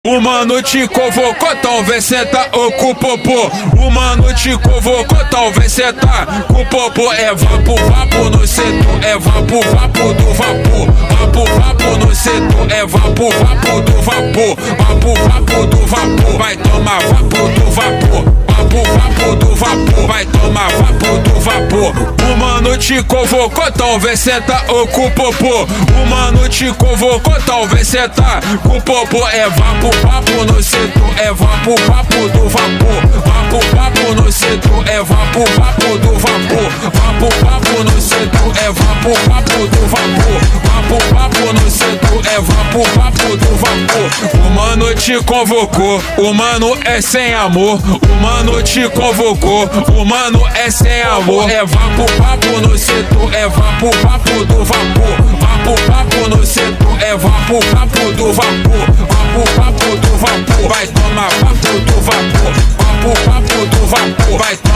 O mano te convocou, então vem sentar com o popô. O mano te convocou, então vem sentar com o popô. É vapo, vapo no setor, é vapo, vapo do vapor. Vapo, vapo no setor, é vapo, vapo do vapor. Vapo, vapo do vapor, vai tomar vapo do vapor. Vapo, vapo do vapor, vai tomar vapo do vapor. O mano te convocou, então vem sentar com o popô. O mano te convocou, então vem sentar com o popô. É vapo, vapo no setor, é vapo, vapo do vapor. Vapo, vapo no setor, é vapo, vapo do vapor. Vapo, vapo no setor, é vapo, vapo do vapor. Vapo, vapo no setor, é vapo, vapo do vapor. O mano te convocou, o mano é sem amor. O mano te convocou, o mano é sem amor. É vapo, vapo no setor, é vapo, vapo do vapor. Vapo, vapo no setor, é vapo, vapo do vapor. Vapo, vapo do vapor, vai tomar vapo do vapor. Vapo, vapo do vapor, vai tomar